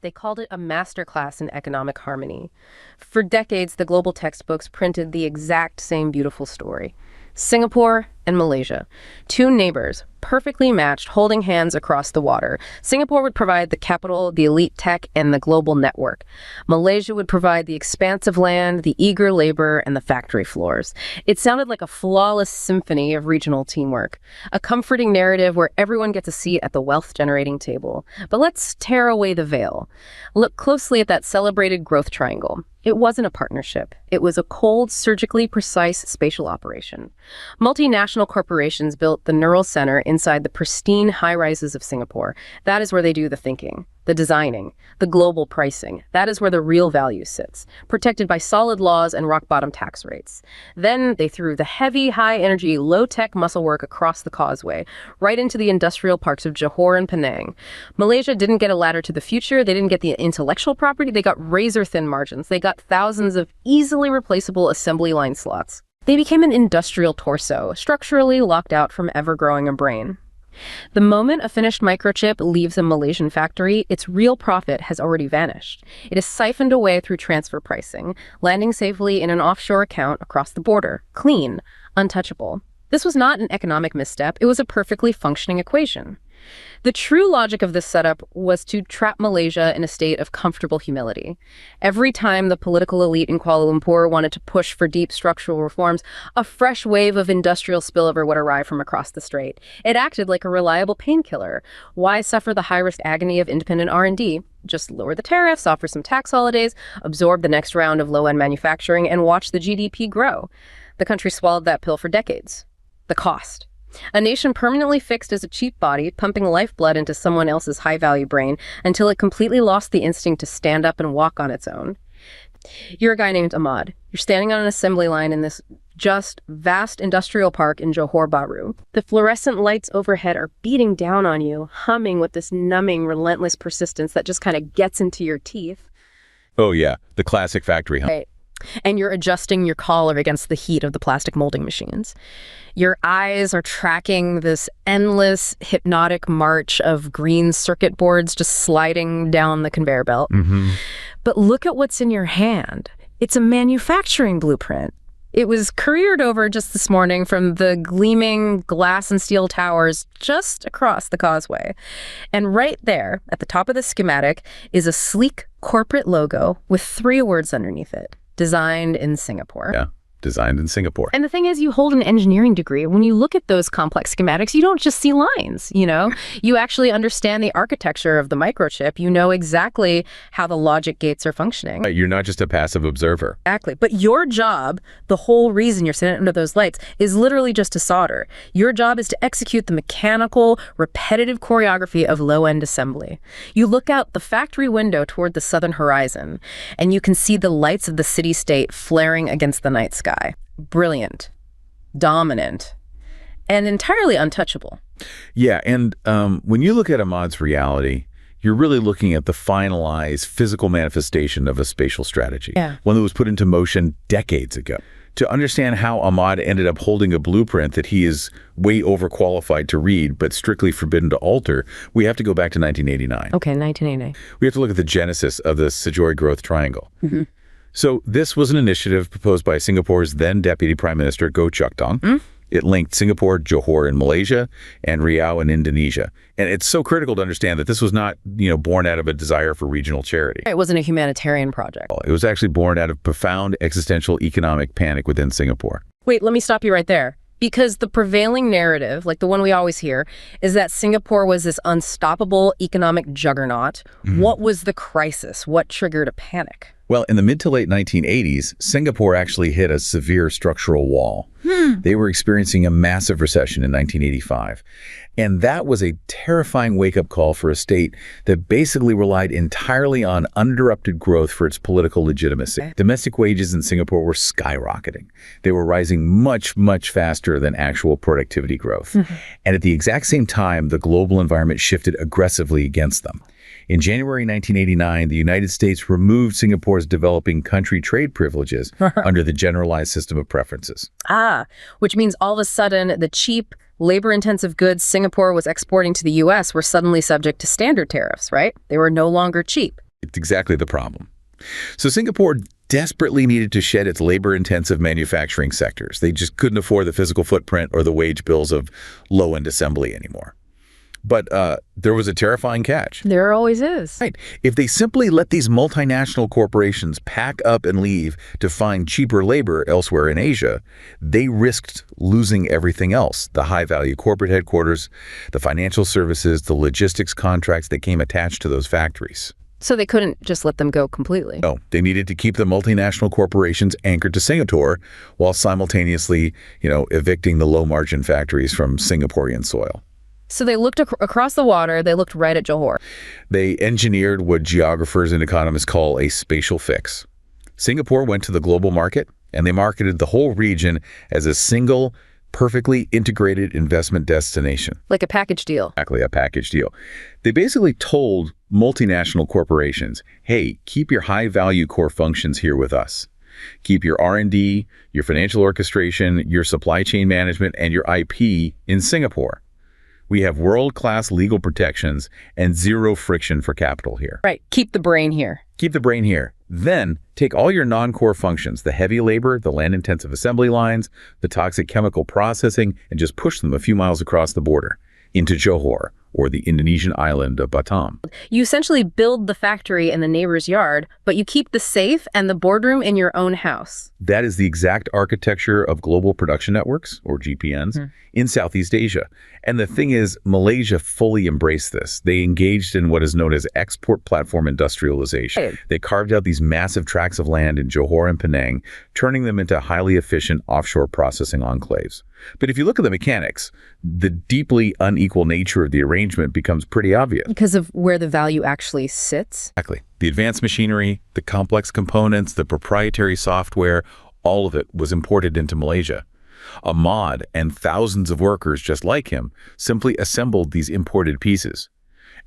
They called it a masterclass in economic harmony. For decades, the global textbooks printed the exact same beautiful story. Singapore and Malaysia, two neighbors, perfectly matched, holding hands across the water. Singapore would provide the capital, the elite tech, and the global network. Malaysia would provide the expansive land, the eager labor, and the factory floors. It sounded like a flawless symphony of regional teamwork, a comforting narrative where everyone gets a seat at the wealth-generating table. But let's tear away the veil. Look closely at that celebrated growth triangle. It wasn't a partnership. It was a cold, surgically precise spatial operation. Multinational corporations built the neural center inside the pristine high-rises of Singapore. That is where they do the thinking, the designing, the global pricing. That is where the real value sits, protected by solid laws and rock-bottom tax rates. Then they threw the heavy, high-energy, low-tech muscle work across the causeway, right into the industrial parks of Johor and Penang. Malaysia didn't get a ladder to the future. They didn't get the intellectual property. They got razor-thin margins. They got thousands of easily replaceable assembly line slots. They became an industrial torso, structurally locked out from ever growing a brain. The moment a finished microchip leaves a Malaysian factory, its real profit has already vanished. It is siphoned away through transfer pricing, landing safely in an offshore account across the border, clean, untouchable. This was not an economic misstep, it was a perfectly functioning equation. The true logic of this setup was to trap Malaysia in a state of comfortable humility. Every time the political elite in Kuala Lumpur wanted to push for deep structural reforms, a fresh wave of industrial spillover would arrive from across the strait. It acted like a reliable painkiller. Why suffer the high-risk agony of independent R&D? Just lower the tariffs, offer some tax holidays, absorb the next round of low-end manufacturing, and watch the GDP grow. The country swallowed that pill for decades. The cost. A nation permanently fixed as a cheap body, pumping lifeblood into someone else's high-value brain until it completely lost the instinct to stand up and walk on its own. You're a guy named Ahmad. You're standing on an assembly line in this just vast industrial park in Johor Bahru. The fluorescent lights overhead are beating down on you, humming with this numbing, relentless persistence that just kind of gets into your teeth. Oh yeah, the classic factory hum. Right. And you're adjusting your collar against the heat of the plastic molding machines. Your eyes are tracking this endless, hypnotic march of green circuit boards just sliding down the conveyor belt. But look at what's in your hand. It's a manufacturing blueprint. It was couriered over just this morning from the gleaming glass and steel towers just across the causeway. And right there, at the top of the schematic, is a sleek corporate logo with 3 words underneath it. Designed in Singapore. Yeah, designed in Singapore. And the thing is, you hold an engineering degree. When you look at those complex schematics, you don't just see lines, you know? You actually understand the architecture of the microchip. You know exactly how the logic gates are functioning. You're not just a passive observer. Exactly. But your job, the whole reason you're sitting under those lights, is literally just to solder. Your job is to execute the mechanical, repetitive choreography of low-end assembly. You look out the factory window toward the southern horizon, and you can see the lights of the city-state flaring against the night sky. Brilliant, dominant, and entirely untouchable. Yeah, and when you look at Ahmad's reality, you're really looking at the finalized physical manifestation of a spatial strategy, one that was put into motion decades ago. To understand how Ahmad ended up holding a blueprint that he is way overqualified to read, but strictly forbidden to alter, we have to go back to 1989. Okay, 1989. We have to look at the genesis of the Sejore Growth Triangle. So this was an initiative proposed by Singapore's then Deputy Prime Minister, Goh Chok Tong. It linked Singapore, Johor in Malaysia, and Riau in Indonesia. And it's so critical to understand that this was not, born out of a desire for regional charity. It wasn't a humanitarian project. It was actually born out of profound existential economic panic within Singapore. Wait, let me stop you right there. Because the prevailing narrative, like the one we always hear, is that Singapore was this unstoppable economic juggernaut. What was the crisis? What triggered a panic? Well, in the mid to late 1980s, Singapore actually hit a severe structural wall. They were experiencing a massive recession in 1985. And that was a terrifying wake-up call for a state that basically relied entirely on uninterrupted growth for its political legitimacy. Domestic wages in Singapore were skyrocketing. They were rising much, much faster than actual productivity growth. And at the exact same time, the global environment shifted aggressively against them. In January 1989, the United States removed Singapore's developing country trade privileges under the generalized system of preferences. Which means all of a sudden the cheap, labor-intensive goods Singapore was exporting to the U.S. were suddenly subject to standard tariffs, right? They were no longer cheap. It's exactly the problem. So Singapore desperately needed to shed its labor-intensive manufacturing sectors. They just couldn't afford the physical footprint or the wage bills of low-end assembly anymore. But there was a terrifying catch. There always is. Right. If they simply let these multinational corporations pack up and leave to find cheaper labor elsewhere in Asia, they risked losing everything else. The high-value corporate headquarters, the financial services, the logistics contracts that came attached to those factories. So they couldn't just let them go completely. No, they needed to keep the multinational corporations anchored to Singapore while simultaneously, evicting the low-margin factories from Singaporean soil. So they looked across the water, they looked right at Johor. They engineered what geographers and economists call a spatial fix. Singapore went to the global market, and they marketed the whole region as a single, perfectly integrated investment destination. Like a package deal. Exactly, a package deal. They basically told multinational corporations, hey, keep your high-value core functions here with us. Keep your R&D, your financial orchestration, your supply chain management, and your IP in Singapore. We have world-class legal protections and zero friction for capital here. Right. Keep the brain here. Keep the brain here. Then take all your non-core functions, the heavy labor, the land-intensive assembly lines, the toxic chemical processing, and just push them a few miles across the border into Johor, or the Indonesian island of Batam. You essentially build the factory in the neighbor's yard, but you keep the safe and the boardroom in your own house. That is the exact architecture of global production networks, or GPNs, in Southeast Asia. And the thing is, Malaysia fully embraced this. They engaged in what is known as export platform industrialization. Right. They carved out these massive tracts of land in Johor and Penang, turning them into highly efficient offshore processing enclaves. But if you look at the mechanics, the deeply unequal nature of the arrangement becomes pretty obvious. Because of where the value actually sits? Exactly. The advanced machinery, the complex components, the proprietary software, all of it was imported into Malaysia. Ahmad and thousands of workers just like him simply assembled these imported pieces.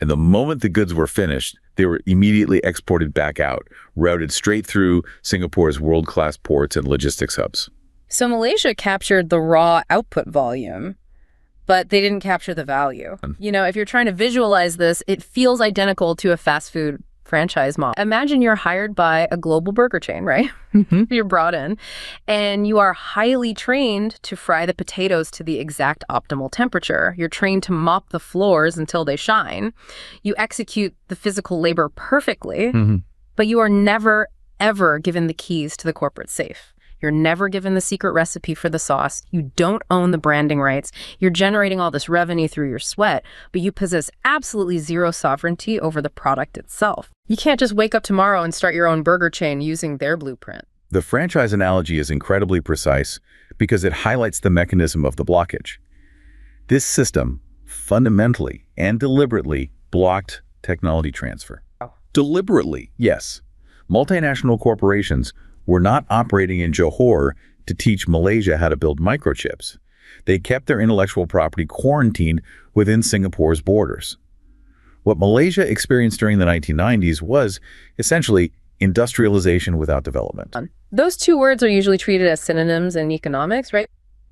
And the moment the goods were finished, they were immediately exported back out, routed straight through Singapore's world-class ports and logistics hubs. So Malaysia captured the raw output volume, but they didn't capture the value. If you're trying to visualize this, it feels identical to a fast food franchise model. Imagine you're hired by a global burger chain, right? You're brought in, and you are highly trained to fry the potatoes to the exact optimal temperature. You're trained to mop the floors until they shine. You execute the physical labor perfectly, but you are never, ever given the keys to the corporate safe. You're never given the secret recipe for the sauce. You don't own the branding rights. You're generating all this revenue through your sweat, but you possess absolutely zero sovereignty over the product itself. You can't just wake up tomorrow and start your own burger chain using their blueprint. The franchise analogy is incredibly precise because it highlights the mechanism of the blockage. This system fundamentally and deliberately blocked technology transfer. Deliberately, yes. Multinational corporations were not operating in Johor to teach Malaysia how to build microchips. They kept their intellectual property quarantined within Singapore's borders. What Malaysia experienced during the 1990s was essentially industrialization without development. Those two words are usually treated as synonyms in economics, right?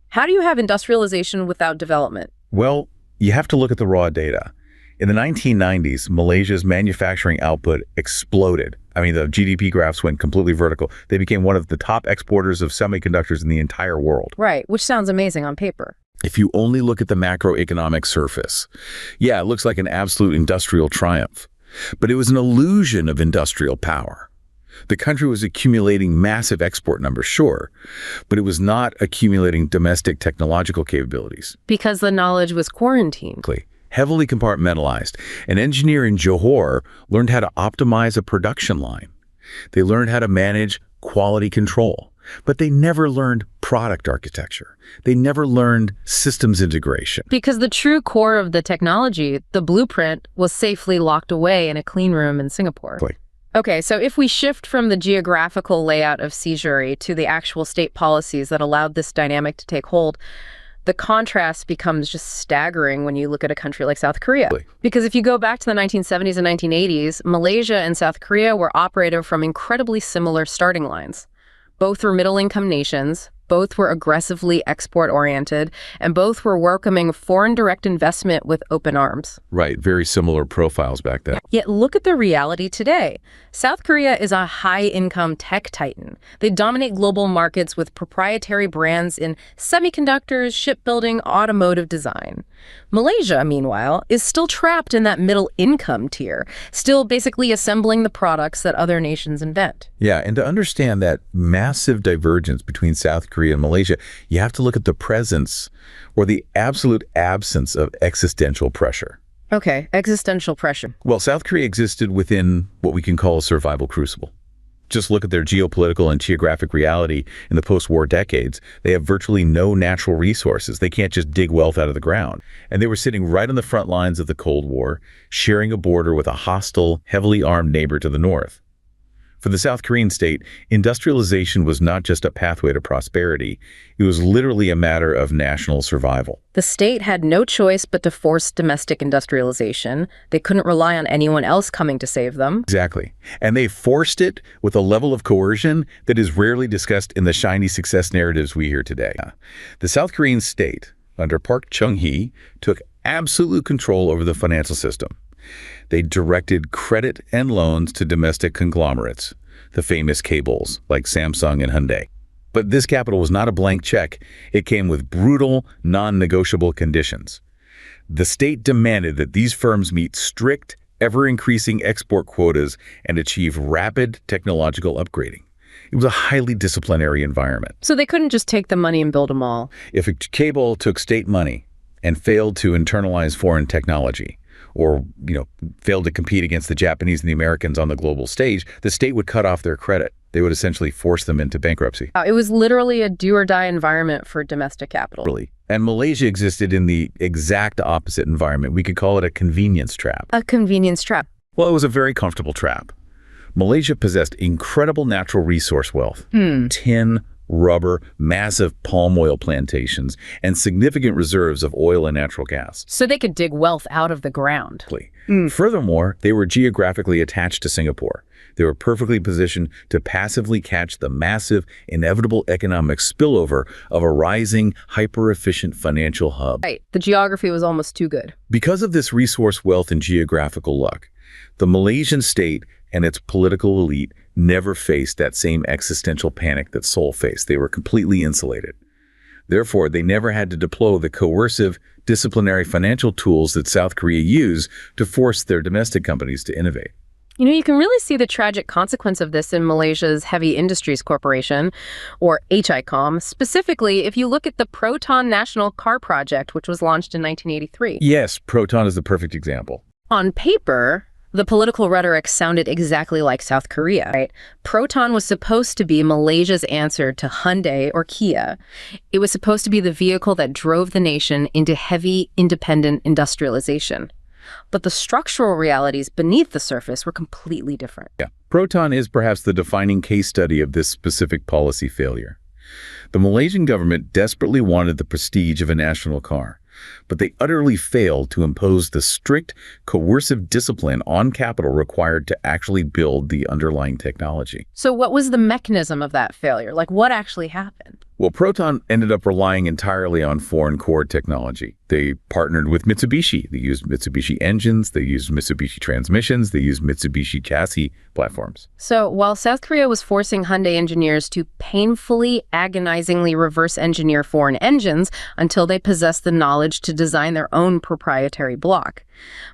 How do you have industrialization without development? Well, you have to look at the raw data. In the 1990s, Malaysia's manufacturing output exploded. I mean, the GDP graphs went completely vertical. They became one of the top exporters of semiconductors in the entire world. Right, which sounds amazing on paper. If you only look at the macroeconomic surface, yeah, it looks like an absolute industrial triumph. But it was an illusion of industrial power. The country was accumulating massive export numbers, sure, but it was not accumulating domestic technological capabilities. Because the knowledge was quarantined. Heavily compartmentalized. An engineer in Johor learned how to optimize a production line. They learned how to manage quality control, but they never learned product architecture. They never learned systems integration. Because the true core of the technology, the blueprint, was safely locked away in a clean room in Singapore. Okay, so if we shift from the geographical layout of Sejore to the actual state policies that allowed this dynamic to take hold, the contrast becomes just staggering when you look at a country like South Korea. Because if you go back to the 1970s and 1980s, Malaysia and South Korea were operating from incredibly similar starting lines. Both were middle-income nations, Both were aggressively export-oriented, and both were welcoming foreign direct investment with open arms. Right, very similar profiles back then. Yet look at the reality today. South Korea is a high-income tech titan. They dominate global markets with proprietary brands in semiconductors, shipbuilding, automotive design. Malaysia, meanwhile, is still trapped in that middle-income tier, still basically assembling the products that other nations invent. Yeah, and to understand that massive divergence between South Korea and Malaysia, you have to look at the presence or the absolute absence of existential pressure. Okay, existential pressure. Well, South Korea existed within what we can call a survival crucible. Just look at their geopolitical and geographic reality in the post-war decades. They have virtually no natural resources. They can't just dig wealth out of the ground. And they were sitting right on the front lines of the Cold War, sharing a border with a hostile, heavily armed neighbor to the north. For the South Korean state, industrialization was not just a pathway to prosperity. It was literally a matter of national survival. The state had no choice but to force domestic industrialization. They couldn't rely on anyone else coming to save them. Exactly. And they forced it with a level of coercion that is rarely discussed in the shiny success narratives we hear today. The South Korean state, under Park Chung-hee, took absolute control over the financial system. They directed credit and loans to domestic conglomerates, the famous cables like Samsung and Hyundai. But this capital was not a blank check. It came with brutal, non-negotiable conditions. The state demanded that these firms meet strict, ever-increasing export quotas and achieve rapid technological upgrading. It was a highly disciplinary environment. So they couldn't just take the money and build them all. If a cable took state money and failed to internalize foreign technology, or, failed to compete against the Japanese and the Americans on the global stage, the state would cut off their credit. They would essentially force them into bankruptcy. It was literally a do-or-die environment for domestic capital. Really. And Malaysia existed in the exact opposite environment. We could call it a convenience trap. A convenience trap. Well, it was a very comfortable trap. Malaysia possessed incredible natural resource wealth. Tin, rubber, massive palm oil plantations, and significant reserves of oil and natural gas. So they could dig wealth out of the ground. Furthermore, they were geographically attached to Singapore. They were perfectly positioned to passively catch the massive, inevitable economic spillover of a rising, hyper-efficient financial hub. Right. The geography was almost too good. Because of this resource wealth and geographical luck, the Malaysian state and its political elite never faced that same existential panic that Seoul faced. They were completely insulated. Therefore, they never had to deploy the coercive, disciplinary financial tools that South Korea used to force their domestic companies to innovate. You can really see the tragic consequence of this in Malaysia's Heavy Industries Corporation, or HICOM, specifically if you look at the Proton National Car Project, which was launched in 1983. Yes, Proton is the perfect example. On paper, the political rhetoric sounded exactly like South Korea, right? Proton was supposed to be Malaysia's answer to Hyundai or Kia. It was supposed to be the vehicle that drove the nation into heavy, independent industrialization. But the structural realities beneath the surface were completely different. Yeah. Proton is perhaps the defining case study of this specific policy failure. The Malaysian government desperately wanted the prestige of a national car, but they utterly failed to impose the strict, coercive discipline on capital required to actually build the underlying technology. So what was the mechanism of that failure? Like, what actually happened? Well, Proton ended up relying entirely on foreign core technology. They partnered with Mitsubishi. They used Mitsubishi engines, they used Mitsubishi transmissions, they used Mitsubishi chassis platforms. So while South Korea was forcing Hyundai engineers to painfully, agonizingly reverse engineer foreign engines until they possessed the knowledge to design their own proprietary block,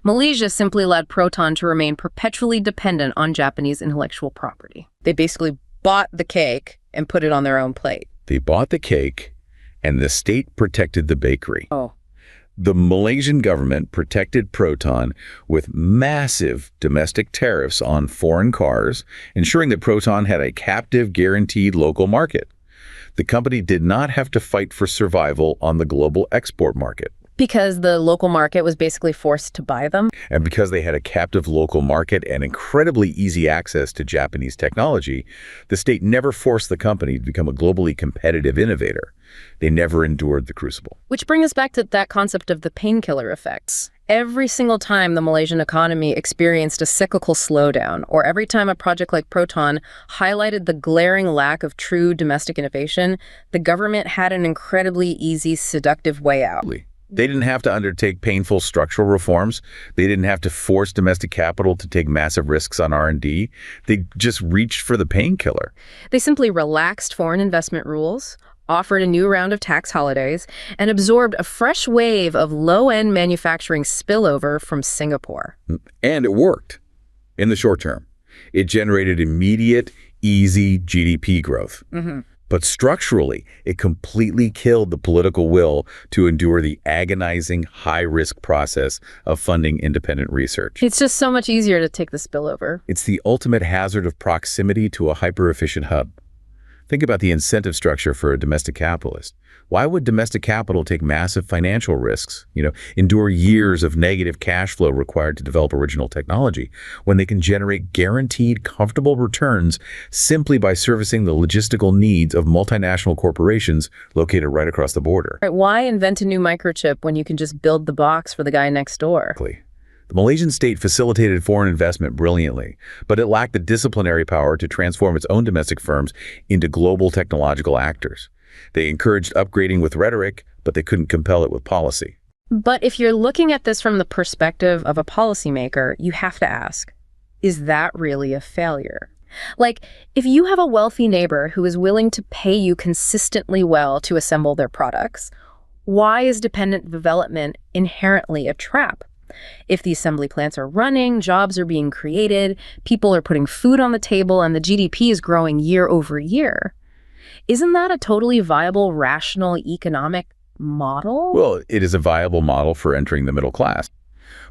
Malaysia simply allowed Proton to remain perpetually dependent on Japanese intellectual property. They basically bought the cake and put it on their own plate. They bought the cake, and the state protected the bakery. Oh. The Malaysian government protected Proton with massive domestic tariffs on foreign cars, ensuring that Proton had a captive, guaranteed local market. The company did not have to fight for survival on the global export market. Because the local market was basically forced to buy them? And because they had a captive local market and incredibly easy access to Japanese technology, the state never forced the company to become a globally competitive innovator. They never endured the crucible. Which brings us back to that concept of the painkiller effects. Every single time the Malaysian economy experienced a cyclical slowdown, or every time a project like Proton highlighted the glaring lack of true domestic innovation, the government had an incredibly easy, seductive way out. They didn't have to undertake painful structural reforms. They didn't have to force domestic capital to take massive risks on R&D. They just reached for the painkiller. They simply relaxed foreign investment rules, offered a new round of tax holidays, and absorbed a fresh wave of low-end manufacturing spillover from Singapore. And it worked in the short term. It generated immediate, easy GDP growth. But structurally, it completely killed the political will to endure the agonizing, high-risk process of funding independent research. It's just so much easier to take the spillover. It's the ultimate hazard of proximity to a hyper-efficient hub. Think about the incentive structure for a domestic capitalist. Why would domestic capital take massive financial risks, endure years of negative cash flow required to develop original technology, when they can generate guaranteed, comfortable returns simply by servicing the logistical needs of multinational corporations located right across the border? Right, why invent a new microchip when you can just build the box for the guy next door? The Malaysian state facilitated foreign investment brilliantly, but it lacked the disciplinary power to transform its own domestic firms into global technological actors. They encouraged upgrading with rhetoric, but they couldn't compel it with policy. But if you're looking at this from the perspective of a policymaker, you have to ask, is that really a failure? Like, if you have a wealthy neighbor who is willing to pay you consistently well to assemble their products, why is dependent development inherently a trap? If the assembly plants are running, jobs are being created, people are putting food on the table, and the GDP is growing year over year, isn't that a totally viable, rational economic model? Well, it is a viable model for entering the middle class,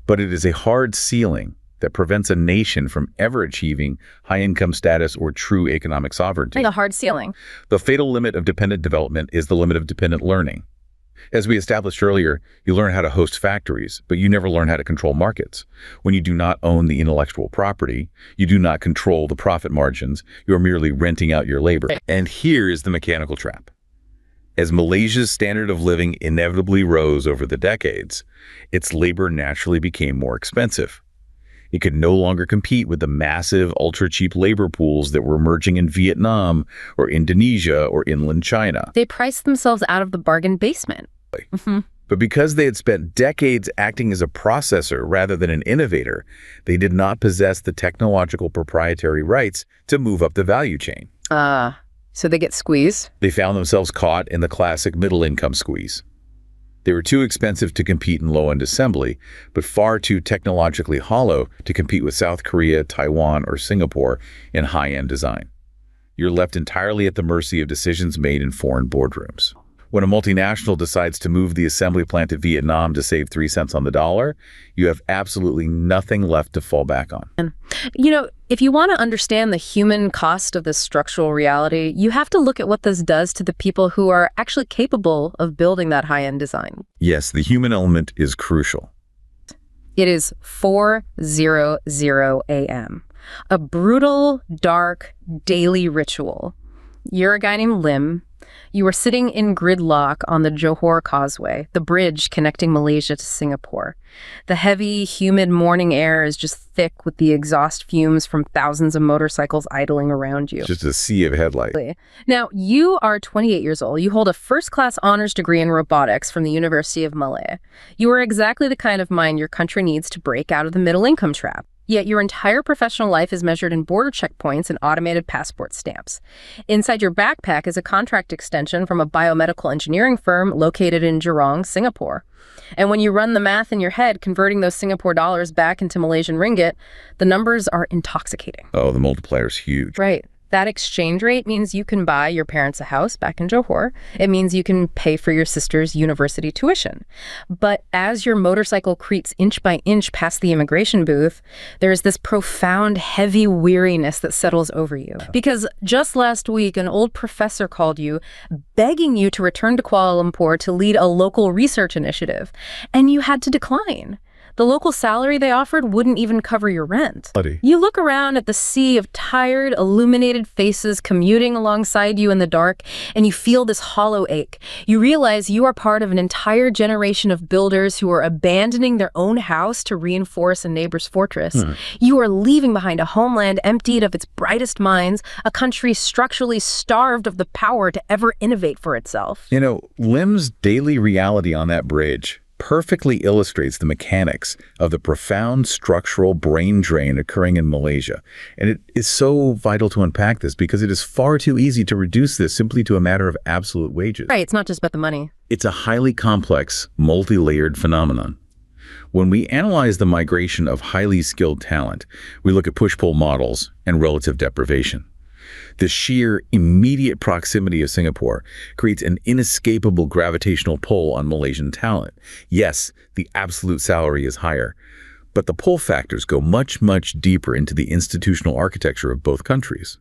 but it is a hard ceiling that prevents a nation from ever achieving high-income status or true economic sovereignty. Like a hard ceiling. The fatal limit of dependent development is the limit of dependent learning. As we established earlier, you learn how to host factories, but you never learn how to control markets. When you do not own the intellectual property, you do not control the profit margins, you are merely renting out your labor. And here is the mechanical trap. As Malaysia's standard of living inevitably rose over the decades, its labor naturally became more expensive. It could no longer compete with the massive, ultra-cheap labor pools that were emerging in Vietnam or Indonesia or inland China. They priced themselves out of the bargain basement. But because they had spent decades acting as a processor rather than an innovator, they did not possess the technological proprietary rights to move up the value chain. So they get squeezed? They found themselves caught in the classic middle-income squeeze. They were too expensive to compete in low-end assembly, but far too technologically hollow to compete with South Korea, Taiwan, or Singapore in high-end design. You're left entirely at the mercy of decisions made in foreign boardrooms. When a multinational decides to move the assembly plant to Vietnam to save 3 cents on the dollar, you have absolutely nothing left to fall back on. And, if you want to understand the human cost of this structural reality, you have to look at what this does to the people who are actually capable of building that high-end design. Yes, the human element is crucial. It is 4:00 a.m. A brutal, dark, daily ritual. You're a guy named Lim. You were sitting in gridlock on the Johor Causeway, the bridge connecting Malaysia to Singapore. The heavy, humid morning air is just thick with the exhaust fumes from thousands of motorcycles idling around you. Just a sea of headlights. Now, you are 28 years old. You hold a first-class honors degree in robotics from the University of Malaya. You are exactly the kind of mind your country needs to break out of the middle-income trap. Yet your entire professional life is measured in border checkpoints and automated passport stamps. Inside your backpack is a contract extension from a biomedical engineering firm located in Jurong, Singapore. And when you run the math in your head, converting those Singapore dollars back into Malaysian ringgit, the numbers are intoxicating. Oh, the multiplier's huge. Right. That exchange rate means you can buy your parents a house back in Johor. It means you can pay for your sister's university tuition. But as your motorcycle creeps inch by inch past the immigration booth, there's this profound, heavy weariness that settles over you. Because just last week, an old professor called you, begging you to return to Kuala Lumpur to lead a local research initiative, and you had to decline. The local salary they offered wouldn't even cover your rent. Bloody. You look around at the sea of tired, illuminated faces commuting alongside you in the dark, and you feel this hollow ache. You realize you are part of an entire generation of builders who are abandoning their own house to reinforce a neighbor's fortress. You are leaving behind a homeland emptied of its brightest minds, a country structurally starved of the power to ever innovate for itself. You know, Lim's daily reality on that bridge perfectly illustrates the mechanics of the profound structural brain drain occurring in Malaysia. And it is so vital to unpack this because it is far too easy to reduce this simply to a matter of absolute wages. Right, it's not just about the money. It's a highly complex, multi-layered phenomenon. When we analyze the migration of highly skilled talent, we look at push-pull models and relative deprivation. The sheer immediate proximity of Singapore creates an inescapable gravitational pull on Malaysian talent. Yes, the absolute salary is higher, but the pull factors go much, much deeper into the institutional architecture of both countries.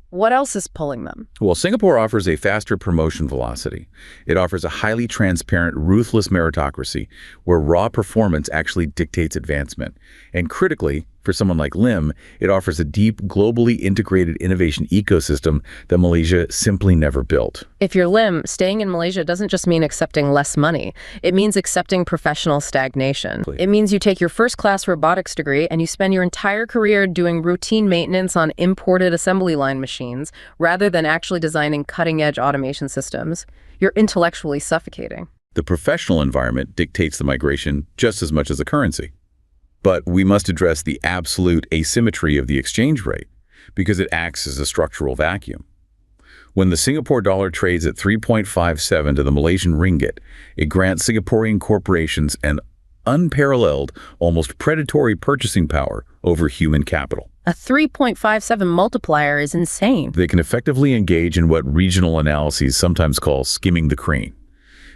What else is pulling them? Well, Singapore offers a faster promotion velocity. It offers a highly transparent, ruthless meritocracy where raw performance actually dictates advancement. And critically, for someone like Lim, it offers a deep, globally integrated innovation ecosystem that Malaysia simply never built. If you're Lim, staying in Malaysia doesn't just mean accepting less money. It means accepting professional stagnation. It means you take your first-class robotics degree and you spend your entire career doing routine maintenance on imported assembly line machines rather than actually designing cutting-edge automation systems. You're intellectually suffocating. The professional environment dictates the migration just as much as the currency. But we must address the absolute asymmetry of the exchange rate because it acts as a structural vacuum. When the Singapore dollar trades at 3.57 to the Malaysian ringgit, it grants Singaporean corporations an unparalleled, almost predatory purchasing power over human capital. A 3.57 multiplier is insane. They can effectively engage in what regional analyses sometimes call skimming the cream.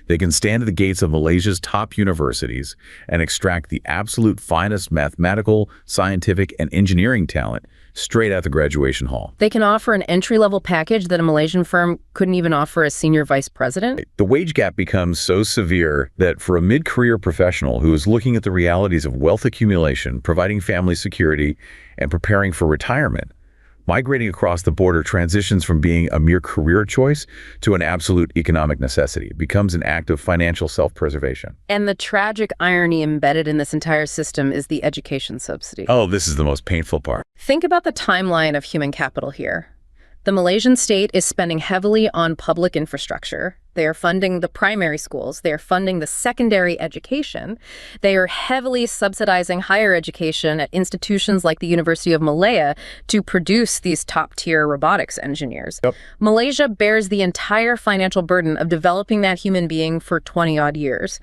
They can stand at the gates of Malaysia's top universities and extract the absolute finest mathematical, scientific, and engineering talent straight out the graduation hall. They can offer an entry-level package that a Malaysian firm couldn't even offer a senior vice president. The wage gap becomes so severe that for a mid-career professional who is looking at the realities of wealth accumulation, providing family security, and preparing for retirement, migrating across the border transitions from being a mere career choice to an absolute economic necessity. It becomes an act of financial self-preservation. And the tragic irony embedded in this entire system is the education subsidy. Oh, this is the most painful part. Think about the timeline of human capital here. The Malaysian state is spending heavily on public infrastructure. They are funding the primary schools. They are funding the secondary education. They are heavily subsidizing higher education at institutions like the University of Malaya to produce these top-tier robotics engineers. Yep. Malaysia bears the entire financial burden of developing that human being for 20-odd years.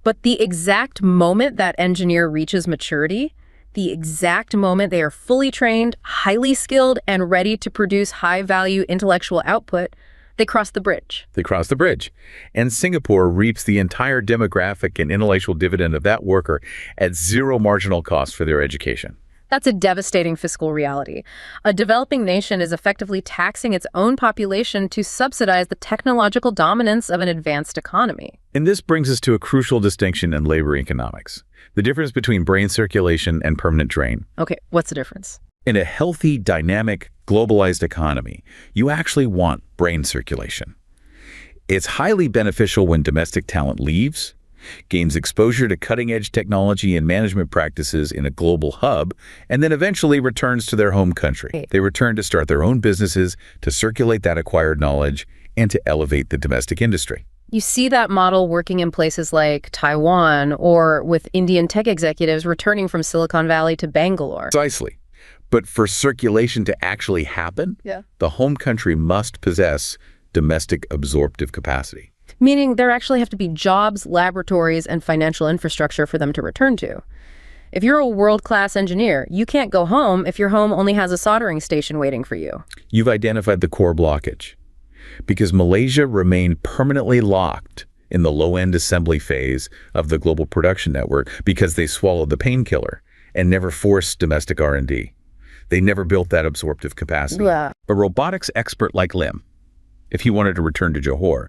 But the exact moment that engineer reaches maturity, the exact moment they are fully trained, highly skilled, and ready to produce high-value intellectual output, they cross the bridge. They cross the bridge. And Singapore reaps the entire demographic and intellectual dividend of that worker at zero marginal cost for their education. That's a devastating fiscal reality. A developing nation is effectively taxing its own population to subsidize the technological dominance of an advanced economy. And this brings us to a crucial distinction in labor economics, the difference between brain circulation and permanent drain. Okay, what's the difference? In a healthy, dynamic, globalized economy, you actually want brain circulation. It's highly beneficial when domestic talent leaves, gains exposure to cutting-edge technology and management practices in a global hub, and then eventually returns to their home country. They return to start their own businesses, to circulate that acquired knowledge, and to elevate the domestic industry. You see that model working in places like Taiwan or with Indian tech executives returning from Silicon Valley to Bangalore. Precisely. But for circulation to actually happen, the home country must possess domestic absorptive capacity. Meaning there actually have to be jobs, laboratories, and financial infrastructure for them to return to. If you're a world-class engineer, you can't go home if your home only has a soldering station waiting for you. You've identified the core blockage. Because Malaysia remained permanently locked in the low-end assembly phase of the global production network because they swallowed the painkiller and never forced domestic R&D. They never built that absorptive capacity. A robotics expert like Lim, if he wanted to return to Johor,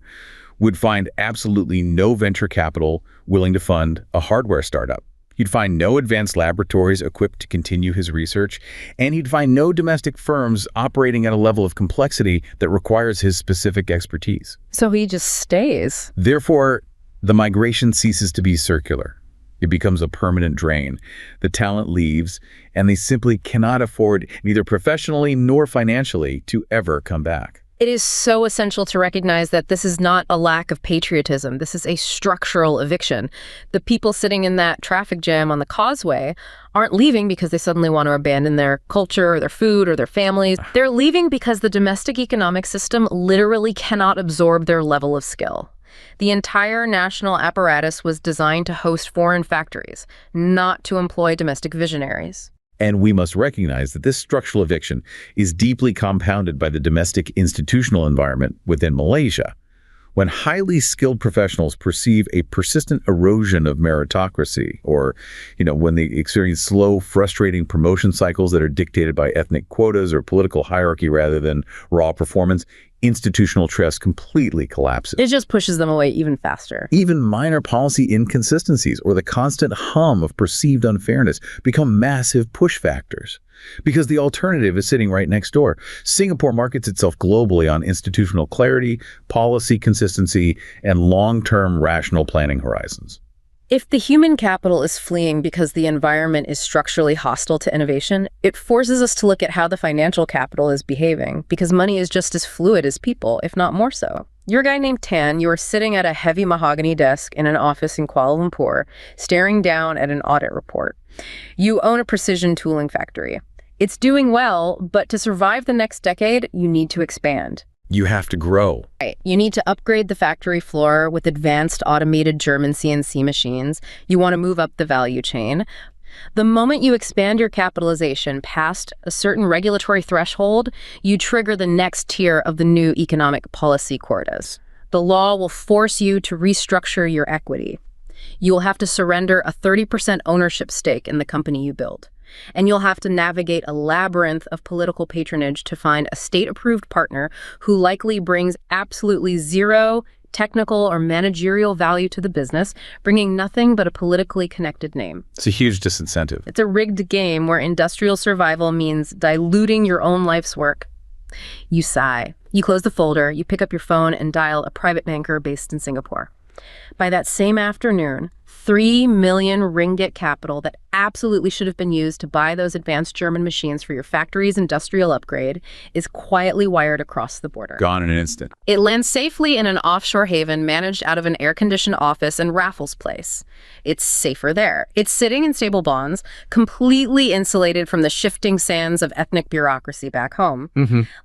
would find absolutely no venture capital willing to fund a hardware startup. You'd find no advanced laboratories equipped to continue his research, and he'd find no domestic firms operating at a level of complexity that requires his specific expertise. So he just stays. Therefore, the migration ceases to be circular. It becomes a permanent drain. The talent leaves, and they simply cannot afford, neither professionally nor financially, to ever come back. It is so essential to recognize that this is not a lack of patriotism. This is a structural eviction. The people sitting in that traffic jam on the causeway aren't leaving because they suddenly want to abandon their culture or their food or their families. They're leaving because the domestic economic system literally cannot absorb their level of skill. The entire national apparatus was designed to host foreign factories, not to employ domestic visionaries. And we must recognize that this structural eviction is deeply compounded by the domestic institutional environment within Malaysia. When highly skilled professionals perceive a persistent erosion of meritocracy, or, when they experience slow, frustrating promotion cycles that are dictated by ethnic quotas or political hierarchy rather than raw performance, institutional trust completely collapses. It just pushes them away even faster. Even minor policy inconsistencies or the constant hum of perceived unfairness become massive push factors. Because the alternative is sitting right next door. Singapore markets itself globally on institutional clarity, policy consistency, and long-term rational planning horizons. If the human capital is fleeing because the environment is structurally hostile to innovation, it forces us to look at how the financial capital is behaving, because money is just as fluid as people, if not more so. You're a guy named Tan. You are sitting at a heavy mahogany desk in an office in Kuala Lumpur, staring down at an audit report. You own a precision tooling factory. It's doing well, but to survive the next decade, you need to expand. You have to grow. Right. You need to upgrade the factory floor with advanced automated German CNC machines. You want to move up the value chain. The moment you expand your capitalization past a certain regulatory threshold, you trigger the next tier of the new economic policy quotas. The law will force you to restructure your equity. You will have to surrender a 30% ownership stake in the company you build. And you'll have to navigate a labyrinth of political patronage to find a state-approved partner who likely brings absolutely zero technical or managerial value to the business, bringing nothing but a politically connected name. It's a huge disincentive. It's a rigged game where industrial survival means diluting your own life's work. You sigh. You close the folder, you pick up your phone and dial a private banker based in Singapore. By that same afternoon, 3 million ringgit capital that absolutely should have been used to buy those advanced German machines for your factory's industrial upgrade is quietly wired across the border. Gone in an instant. It lands safely in an offshore haven managed out of an air-conditioned office in Raffles Place. It's safer there. It's sitting in stable bonds, completely insulated from the shifting sands of ethnic bureaucracy back home.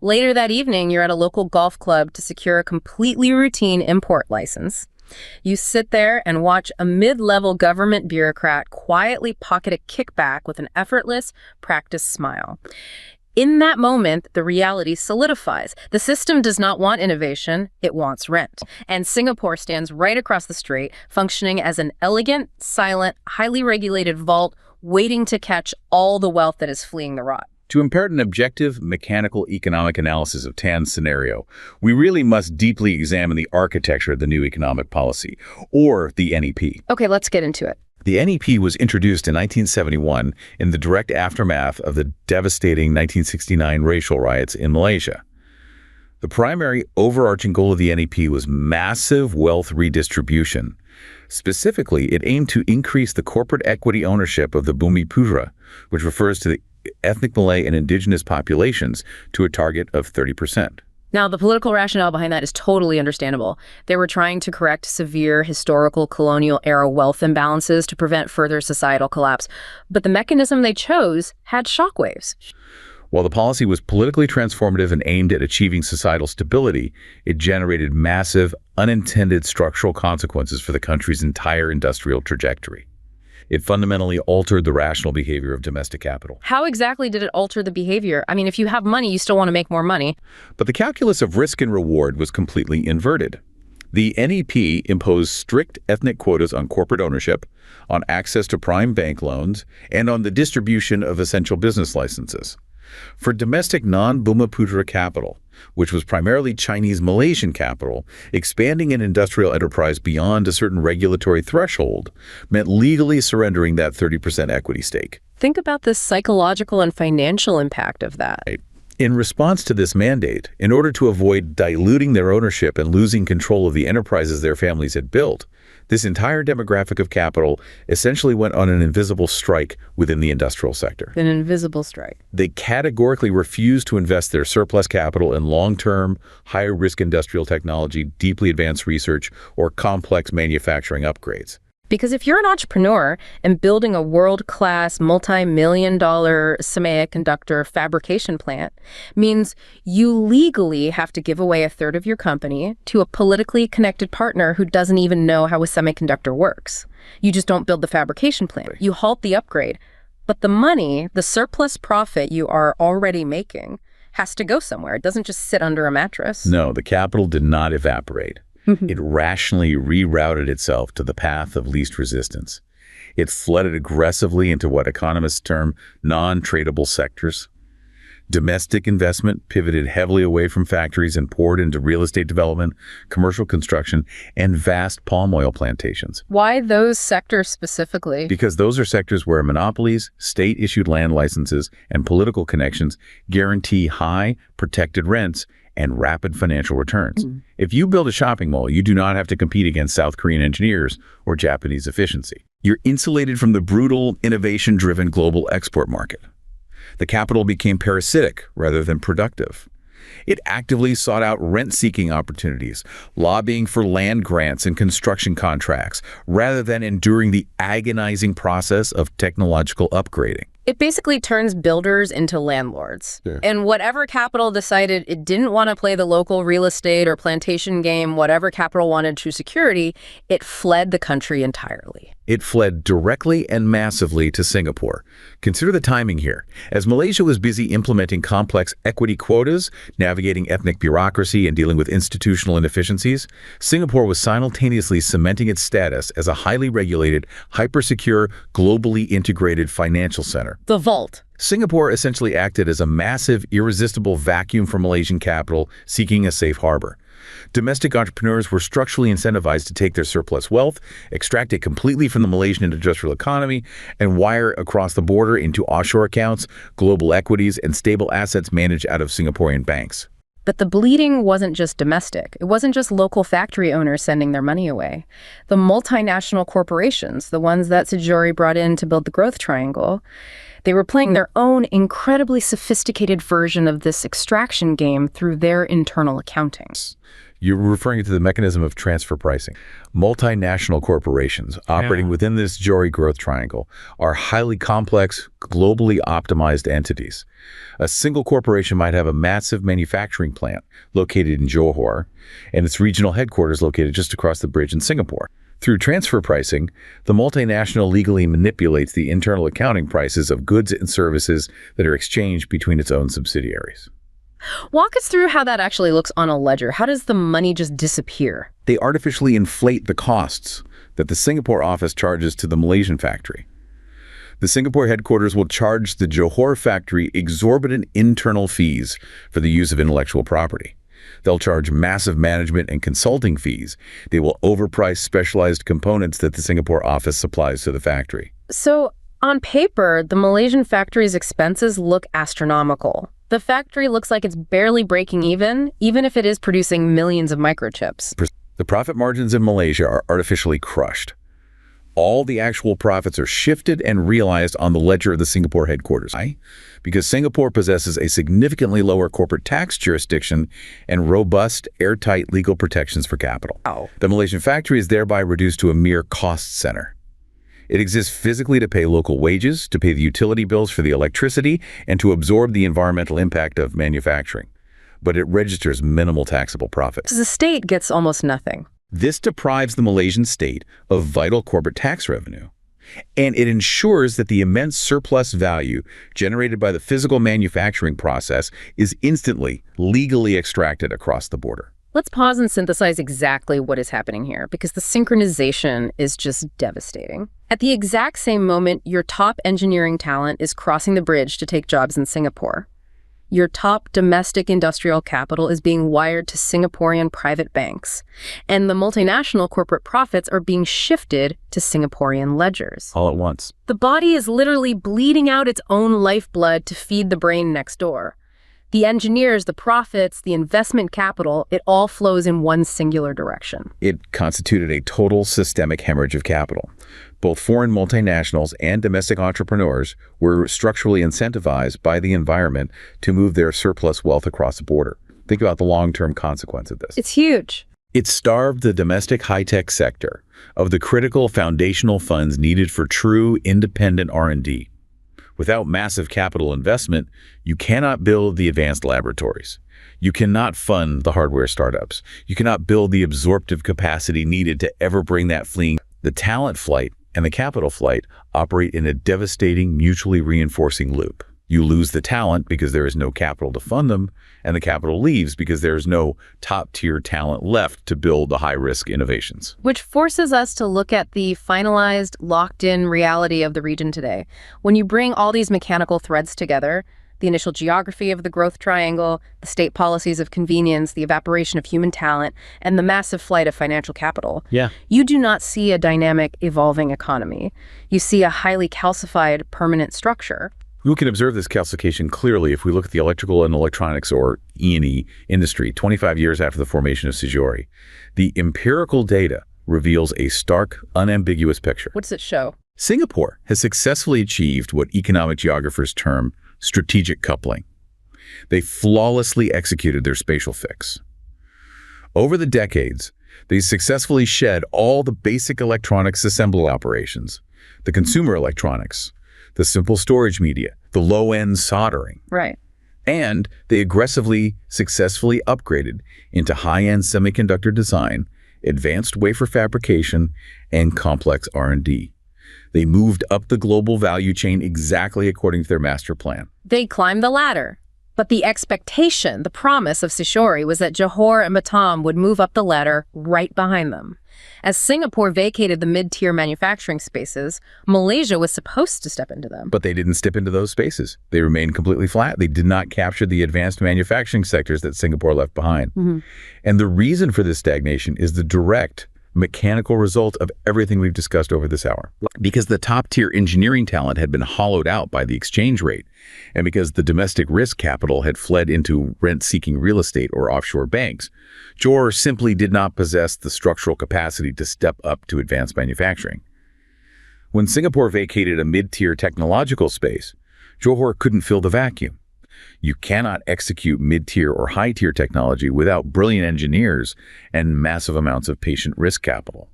Later that evening, you're at a local golf club to secure a completely routine import license. You sit there and watch a mid-level government bureaucrat quietly pocket a kickback with an effortless, practiced smile. In that moment, the reality solidifies. The system does not want innovation, it wants rent. And Singapore stands right across the street, functioning as an elegant, silent, highly regulated vault, waiting to catch all the wealth that is fleeing the rot. To impart an objective, mechanical economic analysis of Tan's scenario, we really must deeply examine the architecture of the new economic policy, or the NEP. Okay, let's get into it. The NEP was introduced in 1971 in the direct aftermath of the devastating 1969 racial riots in Malaysia. The primary overarching goal of the NEP was massive wealth redistribution. Specifically, it aimed to increase the corporate equity ownership of the Bumi Putra, which refers to the ethnic Malay and indigenous populations, to a target of 30%. Now, the political rationale behind that is totally understandable. They were trying to correct severe historical colonial-era wealth imbalances to prevent further societal collapse. But the mechanism they chose had shockwaves. While the policy was politically transformative and aimed at achieving societal stability, it generated massive, unintended structural consequences for the country's entire industrial trajectory. It fundamentally altered the rational behavior of domestic capital. How exactly did it alter the behavior? I mean, if you have money, you still want to make more money. But the calculus of risk and reward was completely inverted. The NEP imposed strict ethnic quotas on corporate ownership, on access to prime bank loans, and on the distribution of essential business licenses. For domestic non-Bumi Putra capital, which was primarily Chinese-Malaysian capital, expanding an industrial enterprise beyond a certain regulatory threshold meant legally surrendering that 30% equity stake. Think about the psychological and financial impact of that. In response to this mandate, in order to avoid diluting their ownership and losing control of the enterprises their families had built, this entire demographic of capital essentially went on an invisible strike within the industrial sector. An invisible strike. They categorically refused to invest their surplus capital in long-term, high-risk industrial technology, deeply advanced research, or complex manufacturing upgrades. Because if you're an entrepreneur and building a world-class, multi-million-dollar semiconductor fabrication plant, means you legally have to give away a third of your company to a politically connected partner who doesn't even know how a semiconductor works. You just don't build the fabrication plant. You halt the upgrade. But the money, the surplus profit you are already making, has to go somewhere. It doesn't just sit under a mattress. No, the capital did not evaporate. It rationally rerouted itself to the path of least resistance. It flooded aggressively into what economists term non-tradable sectors. Domestic investment pivoted heavily away from factories and poured into real estate development, commercial construction, and vast palm oil plantations. Why those sectors specifically? Because those are sectors where monopolies, state-issued land licenses, and political connections guarantee high, protected rents and rapid financial returns. If you build a shopping mall, you do not have to compete against South Korean engineers or Japanese efficiency. You're insulated from the brutal, innovation-driven global export market. The capital became parasitic rather than productive. It actively sought out rent-seeking opportunities, lobbying for land grants and construction contracts, rather than enduring the agonizing process of technological upgrading. It basically turns builders into landlords. Yeah. And whatever capital decided it didn't want to play the local real estate or plantation game, whatever capital wanted true security, it fled the country entirely. It fled directly and massively to Singapore. Consider the timing here. As Malaysia was busy implementing complex equity quotas, navigating ethnic bureaucracy, and dealing with institutional inefficiencies, Singapore was simultaneously cementing its status as a highly regulated, hyper-secure, globally integrated financial center. The vault. Singapore essentially acted as a massive, irresistible vacuum for Malaysian capital seeking a safe harbor. Domestic entrepreneurs were structurally incentivized to take their surplus wealth, extract it completely from the Malaysian industrial economy, and wire across the border into offshore accounts, global equities, and stable assets managed out of Singaporean banks. But the bleeding wasn't just domestic. It wasn't just local factory owners sending their money away. The multinational corporations, the ones that Sejore brought in to build the Growth Triangle, they were playing their own incredibly sophisticated version of this extraction game through their internal accounting. You're referring to the mechanism of transfer pricing. Multinational corporations operating within this Sejore Growth Triangle are highly complex, globally optimized entities. A single corporation might have a massive manufacturing plant located in Johor and its regional headquarters located just across the bridge in Singapore. Through transfer pricing, the multinational legally manipulates the internal accounting prices of goods and services that are exchanged between its own subsidiaries. Walk us through how that actually looks on a ledger. How does the money just disappear? They artificially inflate the costs that the Singapore office charges to the Malaysian factory. The Singapore headquarters will charge the Johor factory exorbitant internal fees for the use of intellectual property. They'll charge massive management and consulting fees. They will overprice specialized components that the Singapore office supplies to the factory. So, on paper, the Malaysian factory's expenses look astronomical. The factory looks like it's barely breaking even if it is producing millions of microchips. The profit margins in Malaysia are artificially crushed. All the actual profits are shifted and realized on the ledger of the Singapore headquarters. Why? Because Singapore possesses a significantly lower corporate tax jurisdiction and robust, airtight legal protections for capital. The Malaysian factory is thereby reduced to a mere cost center. It exists physically to pay local wages, to pay the utility bills for the electricity, and to absorb the environmental impact of manufacturing. But it registers minimal taxable profits. The state gets almost nothing. This deprives the Malaysian state of vital corporate tax revenue, and it ensures that the immense surplus value generated by the physical manufacturing process is instantly, legally extracted across the border. Let's pause and synthesize exactly what is happening here, because the synchronization is just devastating. At the exact same moment, your top engineering talent is crossing the bridge to take jobs in Singapore. Your top domestic industrial capital is being wired to Singaporean private banks, and the multinational corporate profits are being shifted to Singaporean ledgers. All at once. The body is literally bleeding out its own lifeblood to feed the brain next door. The engineers, the profits, the investment capital, it all flows in one singular direction. It constituted a total systemic hemorrhage of capital. Both foreign multinationals and domestic entrepreneurs were structurally incentivized by the environment to move their surplus wealth across the border. Think about the long-term consequence of this. It's huge. It starved the domestic high-tech sector of the critical foundational funds needed for true independent R&D. Without massive capital investment, you cannot build the advanced laboratories. You cannot fund the hardware startups. You cannot build the absorptive capacity needed to ever bring that fleeing. The talent flight and the capital flight operate in a devastating, mutually reinforcing loop. You lose the talent because there is no capital to fund them, and the capital leaves because there is no top-tier talent left to build the high-risk innovations. Which forces us to look at the finalized, locked-in reality of the region today. When you bring all these mechanical threads together, the initial geography of the growth triangle, the state policies of convenience, the evaporation of human talent, and the massive flight of financial capital, you do not see a dynamic, evolving economy. You see a highly calcified, permanent structure. We can observe this calcification clearly if we look at the electrical and electronics, or E&E, industry 25 years after the formation of Sejore. The empirical data reveals a stark, unambiguous picture. What does it show? Singapore has successfully achieved what economic geographers term strategic coupling. They flawlessly executed their spatial fix. Over the decades, they successfully shed all the basic electronics assembly operations, the consumer electronics, the simple storage media, the low-end soldering. Right. And they aggressively, successfully upgraded into high-end semiconductor design, advanced wafer fabrication, and complex R&D. They moved up the global value chain exactly according to their master plan. They climbed the ladder. But the expectation, the promise of Sejore was that Johor and Batam would move up the ladder right behind them. As Singapore vacated the mid-tier manufacturing spaces, Malaysia was supposed to step into them. But they didn't step into those spaces. They remained completely flat. They did not capture the advanced manufacturing sectors that Singapore left behind. And the reason for this stagnation is the direct mechanical result of everything we've discussed over this hour. Because the top-tier engineering talent had been hollowed out by the exchange rate, and because the domestic risk capital had fled into rent-seeking real estate or offshore banks, Johor simply did not possess the structural capacity to step up to advanced manufacturing. When Singapore vacated a mid-tier technological space, Johor couldn't fill the vacuum. You cannot execute mid-tier or high-tier technology without brilliant engineers and massive amounts of patient risk capital.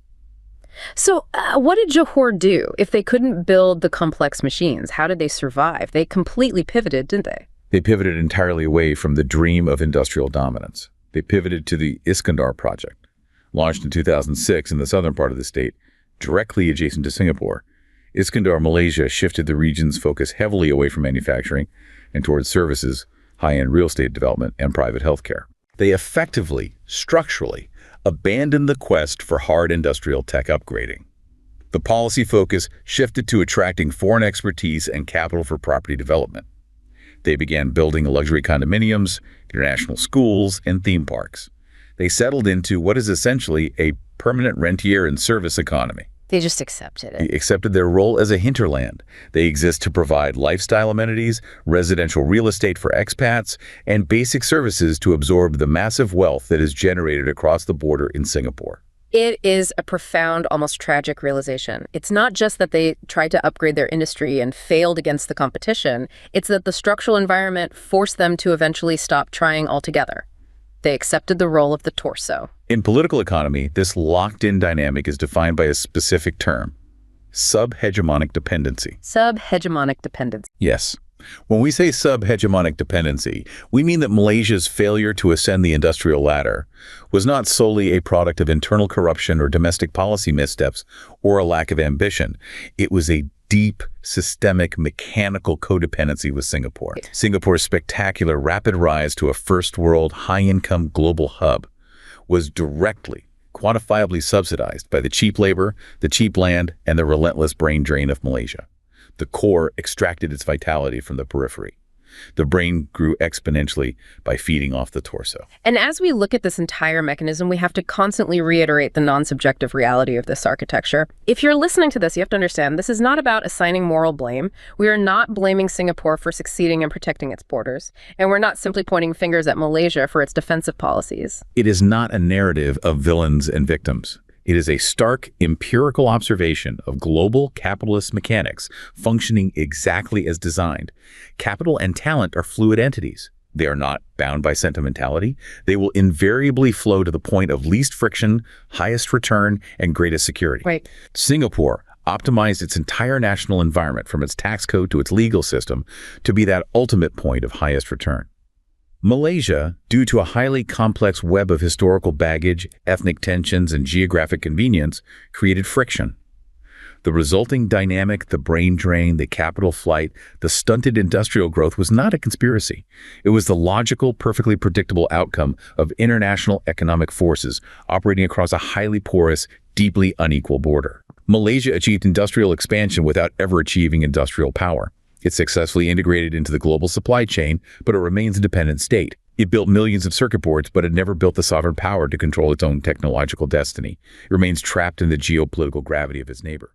So what did Johor do if they couldn't build the complex machines? How did they survive? They completely pivoted, didn't they? They pivoted entirely away from the dream of industrial dominance. They pivoted to the Iskandar project, launched in 2006 in the southern part of the state, directly adjacent to Singapore. Iskandar, Malaysia shifted the region's focus heavily away from manufacturing and towards services, high-end real estate development, and private healthcare. They effectively, structurally, abandoned the quest for hard industrial tech upgrading. The policy focus shifted to attracting foreign expertise and capital for property development. They began building luxury condominiums, international schools, and theme parks. They settled into what is essentially a permanent rentier and service economy. They just accepted it. They accepted their role as a hinterland. They exist to provide lifestyle amenities, residential real estate for expats, and basic services to absorb the massive wealth that is generated across the border in Singapore. It is a profound, almost tragic realization. It's not just that they tried to upgrade their industry and failed against the competition. It's that the structural environment forced them to eventually stop trying altogether. They accepted the role of the torso. In political economy, this locked-in dynamic is defined by a specific term: sub-hegemonic dependency. Sub-hegemonic dependency. Yes. When we say sub-hegemonic dependency, we mean that Malaysia's failure to ascend the industrial ladder was not solely a product of internal corruption or domestic policy missteps or a lack of ambition. It was a deep, systemic, mechanical codependency with Singapore. Singapore's spectacular rapid rise to a first-world, high-income global hub was directly, quantifiably subsidized by the cheap labor, the cheap land, and the relentless brain drain of Malaysia. The core extracted its vitality from the periphery. The brain grew exponentially by feeding off the torso. And as we look at this entire mechanism, we have to constantly reiterate the non-subjective reality of this architecture. If you're listening to this, you have to understand this is not about assigning moral blame. We are not blaming Singapore for succeeding in protecting its borders. And we're not simply pointing fingers at Malaysia for its defensive policies. It is not a narrative of villains and victims. It is a stark, empirical observation of global capitalist mechanics functioning exactly as designed. Capital and talent are fluid entities. They are not bound by sentimentality. They will invariably flow to the point of least friction, highest return, and greatest security. Right. Singapore optimized its entire national environment from its tax code to its legal system to be that ultimate point of highest return. Malaysia, due to a highly complex web of historical baggage, ethnic tensions, and geographic convenience, created friction. The resulting dynamic, the brain drain, the capital flight, the stunted industrial growth was not a conspiracy. It was the logical, perfectly predictable outcome of international economic forces operating across a highly porous, deeply unequal border. Malaysia achieved industrial expansion without ever achieving industrial power. It successfully integrated into the global supply chain, but it remains a dependent state. It built millions of circuit boards, but it never built the sovereign power to control its own technological destiny. It remains trapped in the geopolitical gravity of its neighbor.